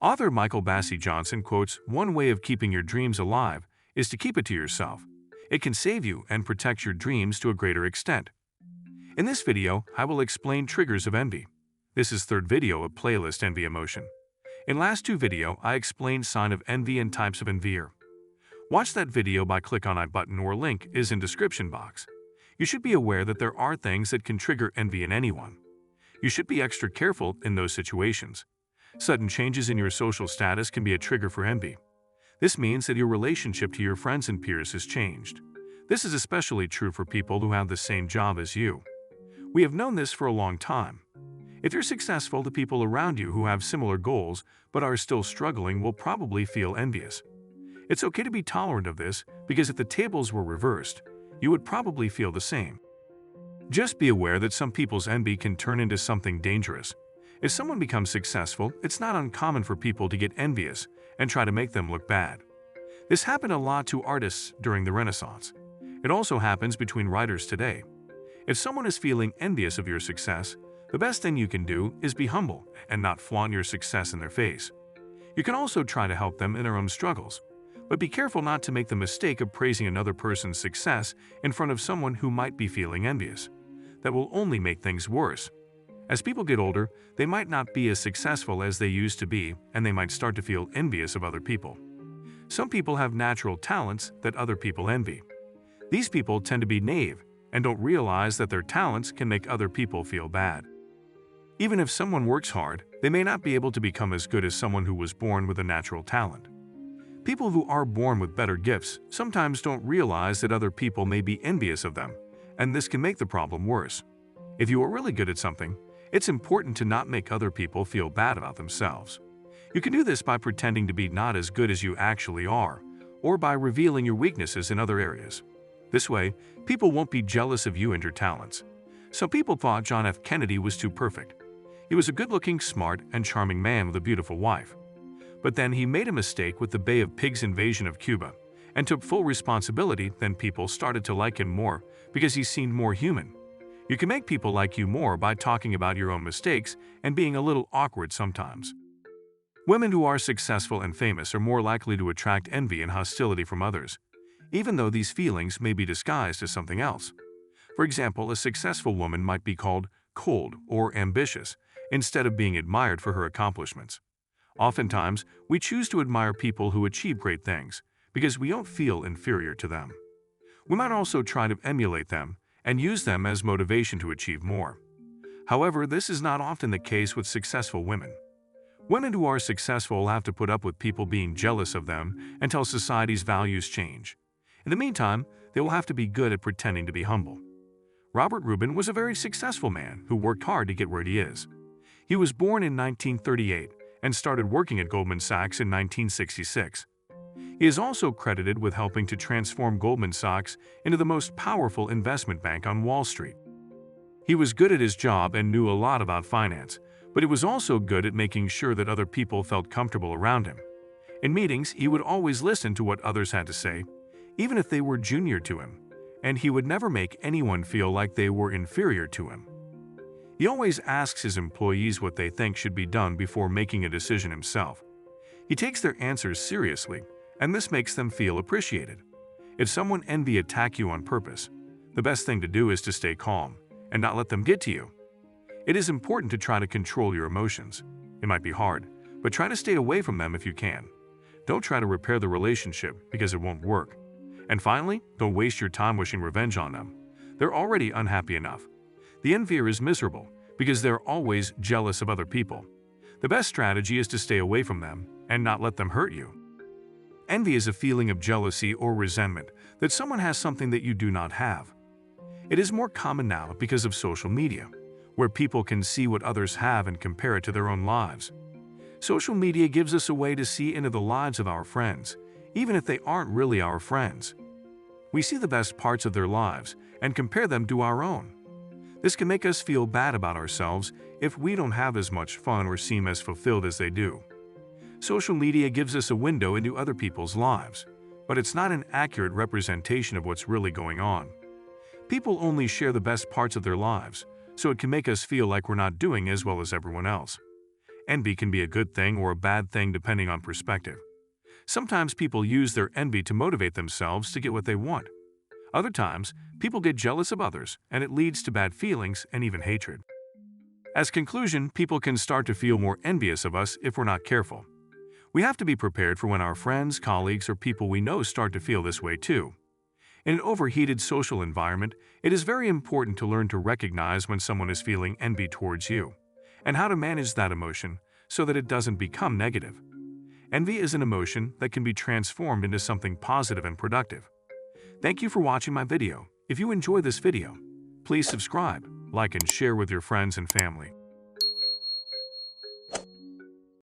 Author Michael Bassey Johnson quotes, "One way of keeping your dreams alive is to keep it to yourself. It can save you and protect your dreams to a greater extent." In this video, I will explain triggers of envy. This is third video of playlist Envy Emotion. In last two video, I explained sign of envy and types of envier. Watch that video by click on I button or link is in description box. You should be aware that there are things that can trigger envy in anyone. You should be extra careful in those situations. Sudden changes in your social status can be a trigger for envy. This means that your relationship to your friends and peers has changed. This is especially true for people who have the same job as you. We have known this for a long time. If you're successful, the people around you who have similar goals but are still struggling will probably feel envious. It's okay to be tolerant of this because if the tables were reversed, you would probably feel the same. Just be aware that some people's envy can turn into something dangerous. If someone becomes successful, it's not uncommon for people to get envious and try to make them look bad. This happened a lot to artists during the Renaissance. It also happens between writers today. If someone is feeling envious of your success, the best thing you can do is be humble and not flaunt your success in their face. You can also try to help them in their own struggles, but be careful not to make the mistake of praising another person's success in front of someone who might be feeling envious. That will only make things worse. As people get older, they might not be as successful as they used to be, and they might start to feel envious of other people. Some people have natural talents that other people envy. These people tend to be naive and don't realize that their talents can make other people feel bad. Even if someone works hard, they may not be able to become as good as someone who was born with a natural talent. People who are born with better gifts sometimes don't realize that other people may be envious of them, and this can make the problem worse. If you are really good at something, it's important to not make other people feel bad about themselves. You can do this by pretending to be not as good as you actually are, or by revealing your weaknesses in other areas. This way, people won't be jealous of you and your talents. Some people thought John F. Kennedy was too perfect. He was a good-looking, smart, and charming man with a beautiful wife. But then he made a mistake with the Bay of Pigs invasion of Cuba and took full responsibility. Then people started to like him more because he seemed more human. You can make people like you more by talking about your own mistakes and being a little awkward sometimes. Women who are successful and famous are more likely to attract envy and hostility from others, even though these feelings may be disguised as something else. For example, a successful woman might be called cold or ambitious instead of being admired for her accomplishments. Oftentimes, we choose to admire people who achieve great things because we don't feel inferior to them. We might also try to emulate them and use them as motivation to achieve more. However, this is not often the case with successful women. Women who are successful have to put up with people being jealous of them until society's values change. In the meantime, they will have to be good at pretending to be humble. Robert Rubin was a very successful man who worked hard to get where he is. He was born in 1938 and started working at Goldman Sachs in 1966. He is also credited with helping to transform Goldman Sachs into the most powerful investment bank on Wall Street. He was good at his job and knew a lot about finance, but he was also good at making sure that other people felt comfortable around him. In meetings, he would always listen to what others had to say, even if they were junior to him, and he would never make anyone feel like they were inferior to him. He always asks his employees what they think should be done before making a decision himself. He takes their answers seriously, and this makes them feel appreciated. If someone envy attack you on purpose, the best thing to do is to stay calm and not let them get to you. It is important to try to control your emotions. It might be hard, but try to stay away from them if you can. Don't try to repair the relationship because it won't work. And finally, don't waste your time wishing revenge on them. They're already unhappy enough. The envier is miserable because they're always jealous of other people. The best strategy is to stay away from them and not let them hurt you. Envy is a feeling of jealousy or resentment that someone has something that you do not have. It is more common now because of social media, where people can see what others have and compare it to their own lives. Social media gives us a way to see into the lives of our friends, even if they aren't really our friends. We see the best parts of their lives and compare them to our own. This can make us feel bad about ourselves if we don't have as much fun or seem as fulfilled as they do. Social media gives us a window into other people's lives, but it's not an accurate representation of what's really going on. People only share the best parts of their lives, so it can make us feel like we're not doing as well as everyone else. Envy can be a good thing or a bad thing depending on perspective. Sometimes people use their envy to motivate themselves to get what they want. Other times, people get jealous of others, and it leads to bad feelings and even hatred. As conclusion, people can start to feel more envious of us if we're not careful. We have to be prepared for when our friends, colleagues, or people we know start to feel this way too. In an overheated social environment, it is very important to learn to recognize when someone is feeling envy towards you, and how to manage that emotion so that it doesn't become negative. Envy is an emotion that can be transformed into something positive and productive. Thank you for watching my video. If you enjoy this video, please subscribe, like, and share with your friends and family.